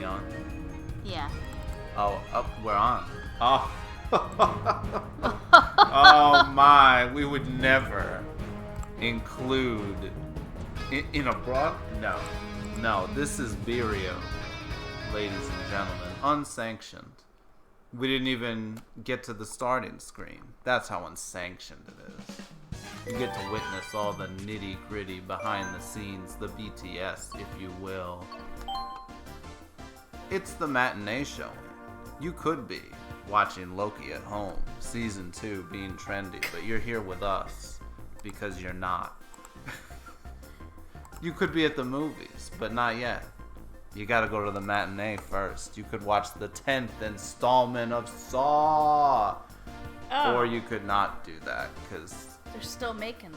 on? Yeah. Oh, up, we're on. Oh. Oh my, we would never include in a broad. No, this is Beerio, ladies and gentlemen, unsanctioned. We didn't even get to the starting screen. That's how unsanctioned it is. You get to witness all the nitty gritty behind the scenes, the BTS, if you will. It's the matinee showing. You could be watching Loki at home, season 2 being trendy, but you're here with us because you're not. You could be at the movies, but not yet. You gotta go to the matinee first. You could watch the 10th installment of Saw. Oh. Or you could not do that, because they're still making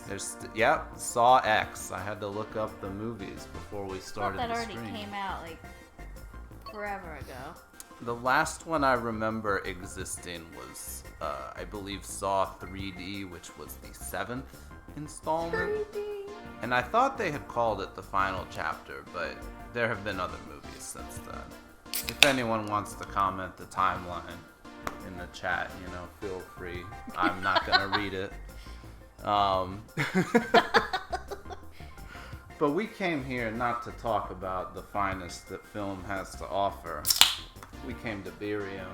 those. Yep, Saw X. I had to look up the movies before we started the stream. That already came out, like, forever ago. The last one I remember existing was, I believe, Saw 3D, which was the 7th installment. 3D. And I thought they had called it the final chapter, but there have been other movies since then. If anyone wants to comment the timeline in the chat, feel free. I'm not going to read it. But we came here not to talk about the finest that film has to offer. We came to Beerio.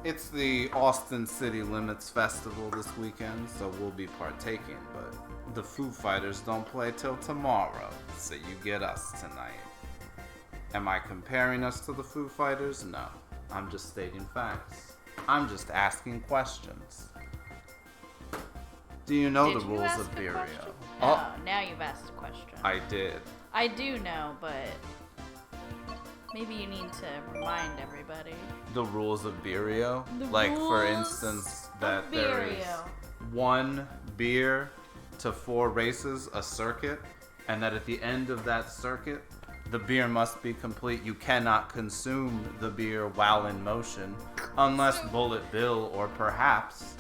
It's the Austin City Limits Festival this weekend, so we'll be partaking, but the Foo Fighters don't play till tomorrow, so you get us tonight. Am I comparing us to the Foo Fighters? No. I'm just stating facts. I'm just asking questions. Do you know the rules of Beerio? Oh, now you've asked a question. I did. I do know, but maybe you need to remind everybody. The rules of Beerio? Like, for instance, that there is 1 beer to 4 races, a circuit, and that at the end of that circuit, the beer must be complete. You cannot consume the beer while in motion, unless Bullet Bill or perhaps,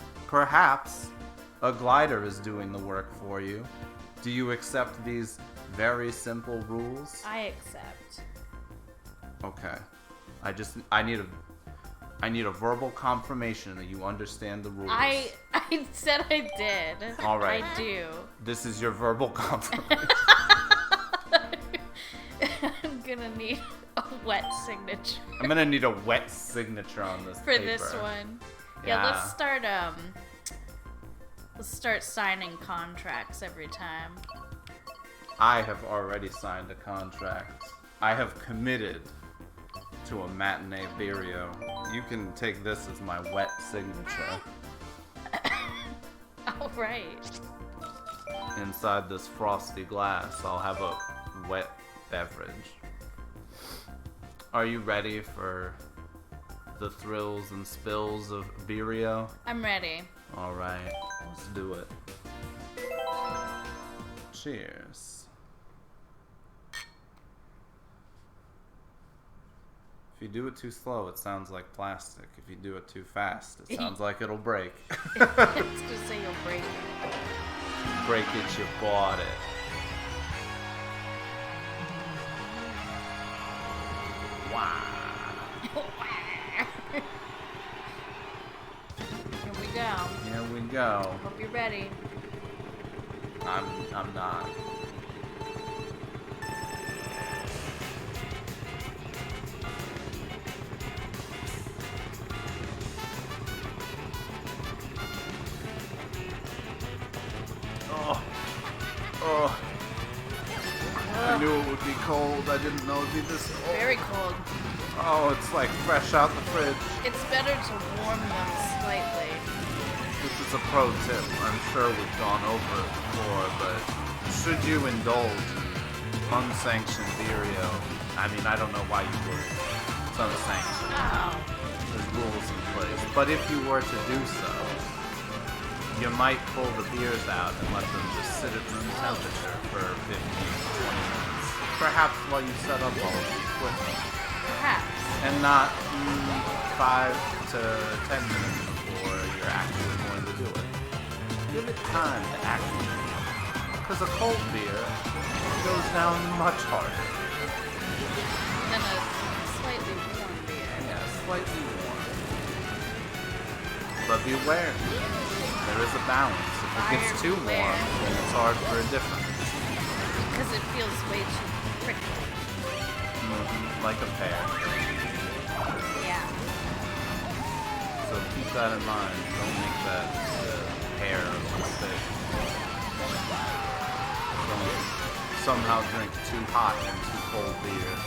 a glider is doing the work for you. Do you accept these very simple rules? I accept. Okay. I need a verbal confirmation that you understand the rules. I said I did. All right. I do. This is your verbal confirmation. I'm gonna need a wet signature. I'm gonna need a wet signature on this for paper. this one. Yeah, let's start signing contracts every time. I have already signed a contract. I have committed to a matinee Beerio. You can take this as my wet signature. Alright. Inside this frosty glass, I'll have a wet beverage. Are you ready for the thrills and spills of Beerio? I'm ready. Alright, let's do it. Cheers. If you do it too slow, it sounds like plastic. If you do it too fast, it sounds like it'll break. It's just say you'll break it. Break it, you bought it. Wow. Here we go. Here we go. Hope you're ready. I'm not. Oh. I knew it would be cold. I didn't know it would be this cold. Very cold. Oh, it's like fresh out the fridge. It's better to warm them slightly. This is a pro tip. I'm sure we've gone over it before, but should you indulge in unsanctioned Beerio, I mean, I don't know why you would. It's unsanctioned. Oh. There's rules in place. But if you were to do so, you might pull the beers out and let them just sit at room temperature for 15 to 20 minutes. Perhaps while you set up all of the equipment. Perhaps. And not 5 to 10 minutes before you're actually going to do it. Give it time to actually do it. Because a cold beer goes down much harder. Than a slightly warm. But beware, there is a balance. If it gets too warm, then it's hard for a difference. Because it feels way too prickly. Like a pear. Yeah. So keep that in mind. Don't make that pear mistake. Don't somehow drink too hot and too cold beer.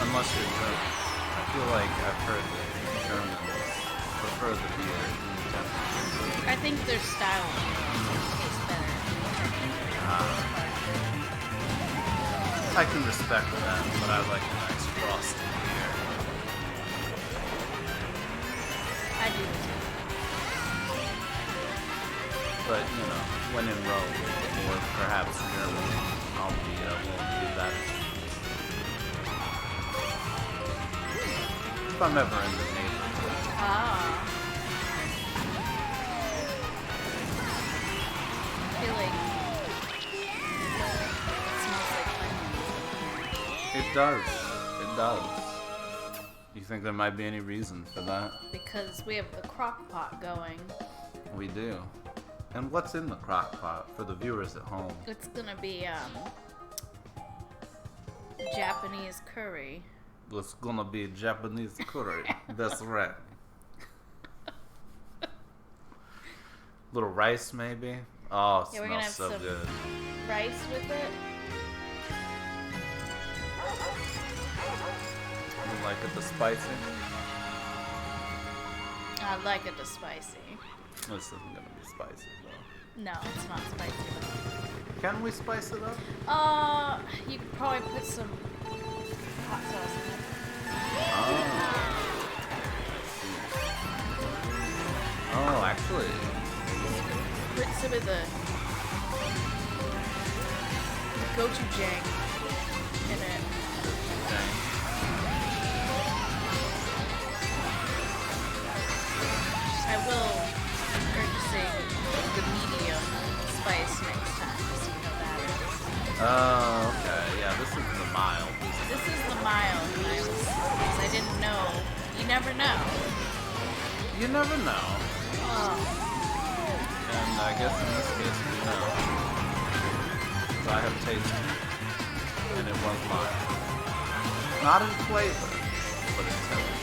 Unless you're German. I feel like I've heard that Germans prefer the beer in temperature. I think their style tastes better. I can respect that, but I like a nice frosty beer. I do too. But, you know, when in Rome, or perhaps Germany, I'll be willing to do that. If I'm ever in the neighborhood. I feel like it smells like onions. It does. It does. You think there might be any reason for that? Because we have the crock pot going. We do. And what's in the crock pot for the viewers at home? It's gonna be Japanese curry. It's gonna be Japanese curry. That's right. Little rice, maybe? Oh, it Yeah, we're gonna have smells so some good. rice with it. You like it the spicy? I like it spicy. This isn't gonna be spicy, though. No, it's not spicy. Can we spice it up? You could probably put some hot sauce in it. Oh, actually. Put some of the gochujang in it. Okay. I will be purchasing the medium spice next time, so you know that is. Oh, okay. Yeah, this is the mild. This is the mild, because I didn't know. You never know. You never know. Oh. And I guess in this case we know. So I have tasted it. And it was mild. Not in flavor, but in temperature.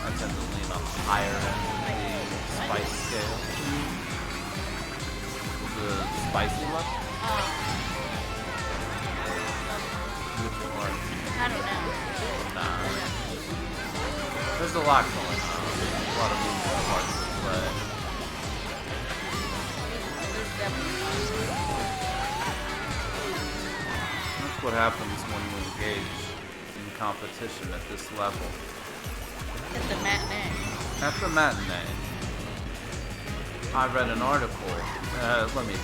I tend to lean on the higher end of the spice scale. The spicy level? Which one? I don't know. Nah. There's a lot going on. A lot of moving parts to play. There's definitely That's what happens when you engage in competition at this level. at the matinee. At the matinee, I read an article. Let me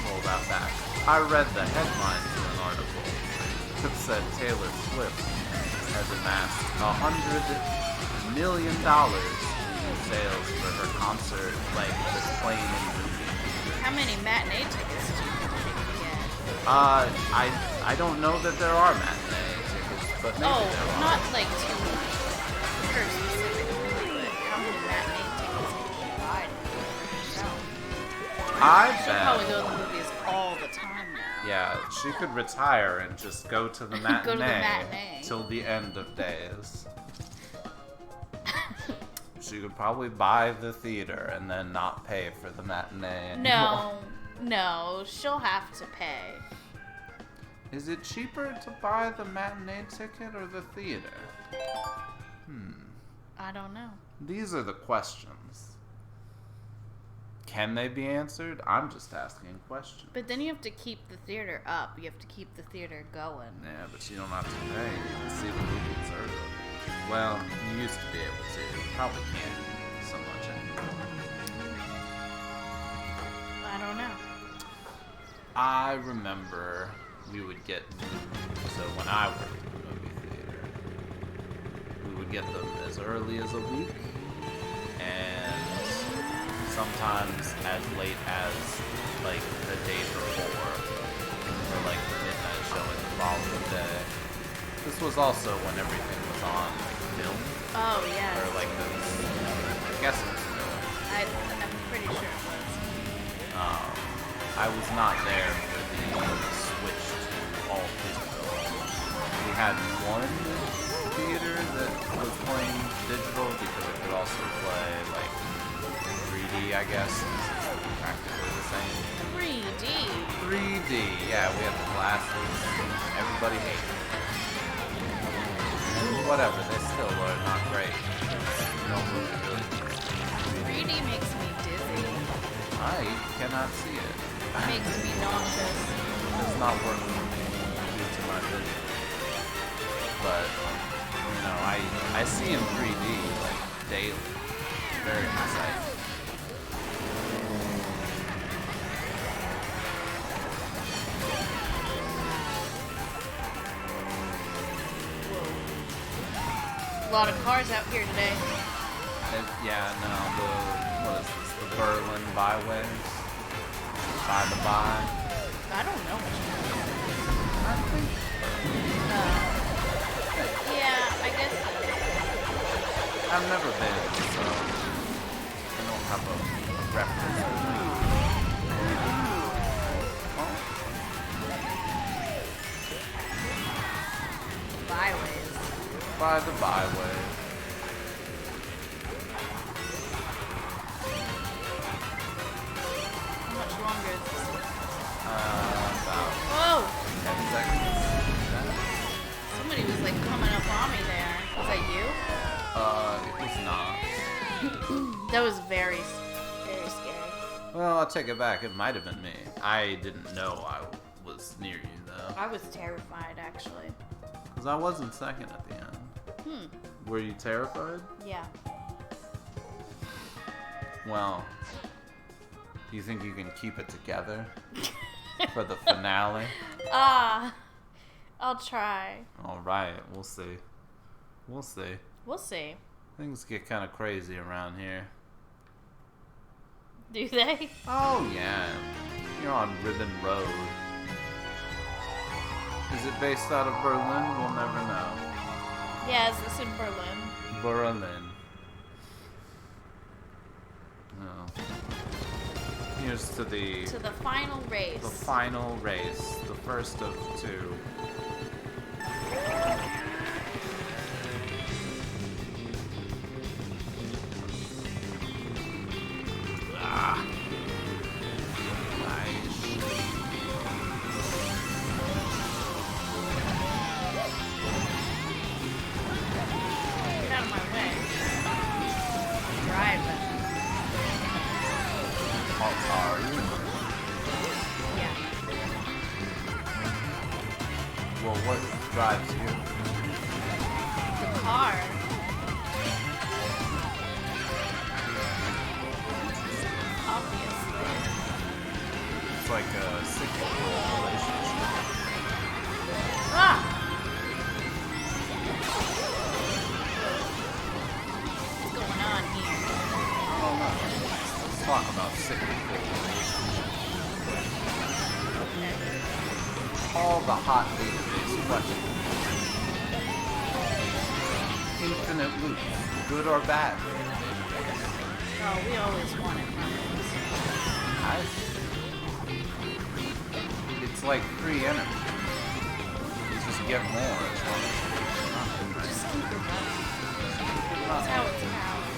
roll that back. I read the headline to an article that said Taylor Swift has amassed $100 million in sales for her concert, like just playing in the movie. How many matinee tickets do you think you get? I don't know that there are matinee tickets, but maybe there are. Not like to her specific movie, but how many matinee tickets can you buy to yourself? I She'll bet. probably go to the movies all the time now. Yeah, she could retire and just go to the matinee, Go to the matinee. till the end of days. She could probably buy the theater and then not pay for the matinee anymore. No, she'll have to pay. Is it cheaper to buy the matinee ticket or the theater? I don't know. These are the questions. Can they be answered? I'm just asking questions. But then you have to keep the theater up. You have to keep the theater going. Yeah, but you don't have to pay. You can see the movies early. Well, you used to be able to. You probably can't so much anymore. I don't know. I remember we would get, so when I worked in the movie theater, we would get them as early as a week, and sometimes as late as like the day before. This was also when everything was on like film, Oh, yeah. or like this. I guess it was film. I'm pretty sure it was. I was not there for the switch to all digital. We had one theater that was playing digital because it could also play like 3D, I guess, since it's practically the same. 3D. 3D, yeah, we had the glasses. Everybody hated it. And whatever, they still are not great. No movie really. 3D makes me dizzy. I cannot see it. Makes me nauseous. It does not work for me due to my vision. But, you know, I see in 3D like daily. Very exciting. A lot of cars out here today. What is this? The Berlin byways? By the by? I don't know much about it. I think. Yeah, I guess so. I've never been, so I don't have a reference point. Oh, Byways. by the byway. How much longer is this? About Whoa! 10 seconds. Somebody was like coming up on me there. Was that you? It was not. That was very, very scary. Well, I'll take it back. It might have been me. I didn't know I was near you, though. I was terrified, actually. Because I was in second at the end. Were you terrified? Yeah. Well, do you think you can keep it together for the finale? I'll try. All right, we'll see. We'll see. We'll see. Things get kind of crazy around here. Do they? Oh, yeah. You're on Ribbon Road. Is it based out of Berlin? We'll never know. Yeah, is this in Berlin? Berlin. No. Here's to the final race. the final race, the first of two. Ah. Nice. Get out of my way. Driving. Are you? Yeah. Well, what drives you? The car. Obviously. It's like a cyclical relationship. Ah! What's going on here? I don't know. Let's talk about cyclical relationships. Okay. All the hot database questions. Infinite loops, good or bad? Oh, we always want it from I see. It's like free energy. You just get more as long as you keep it running, right? Just keep it running. Keep it That's how running. it's powered.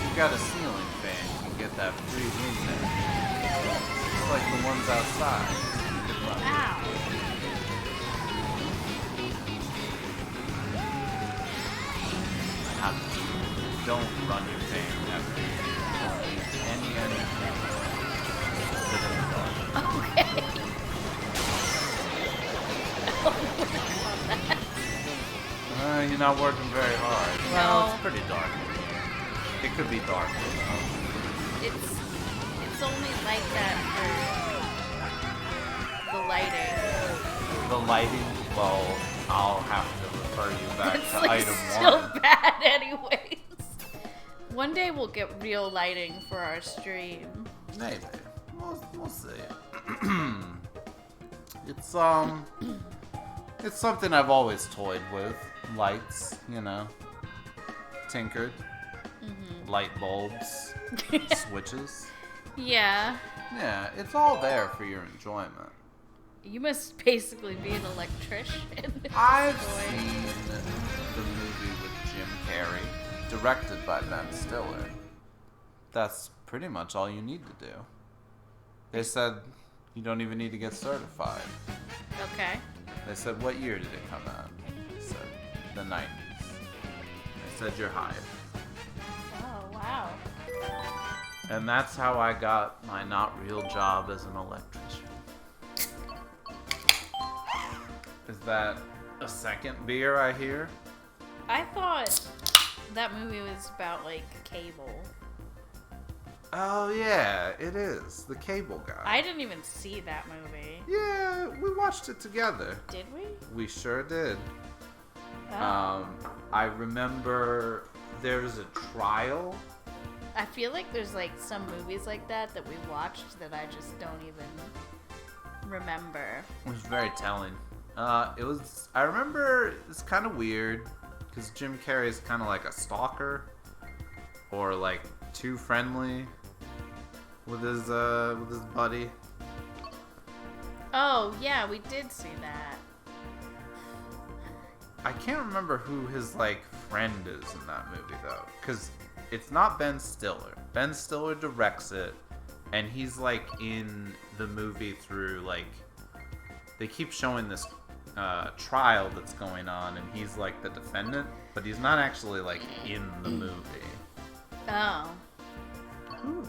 You got a ceiling fan, you can get that free wind there. Just like the ones outside. Just keep it running. Ow. Don't run your fan after you any energy. Just sit in the dark. Okay. You're not working very hard. No. Well, it's pretty dark. It could be dark. It's only like that for the lighting. The lighting, well, I'll have to refer you back It's to like item still 1. bad anyways. One day we'll get real lighting for our stream. Maybe. We'll see. It's It's something I've always toyed with. Lights, you know. Tinkered. Mm-hmm. Light bulbs. Switches. Yeah. Yeah, it's all there for your enjoyment. You must basically be an electrician. I've seen the movie with Jim Carrey, directed by Ben Stiller. That's pretty much all you need to do. They said you don't even need to get certified. Okay. They said, what year did it come out? I said, the 90s. They said, you're hired. Oh, wow. And that's how I got my not real job as an electrician. Is that a second beer I hear? I thought that movie was about, like, cable. Oh, yeah, it is. The cable guy. I didn't even see that movie. Yeah, we watched it together. Did we? We sure did. Oh. I remember there was a trial. I feel like there's, like, some movies like that we watched that I just don't even remember. It was very telling. I remember it's kind of weird because Jim Carrey is kind of like a stalker or like too friendly with his buddy. Oh, yeah, we did see that. I can't remember who his like friend is in that movie though, because it's not Ben Stiller. Ben Stiller directs it, and he's like in the movie through like they keep showing this trial that's going on, and he's like the defendant, but he's not actually like in the movie. Oh. Who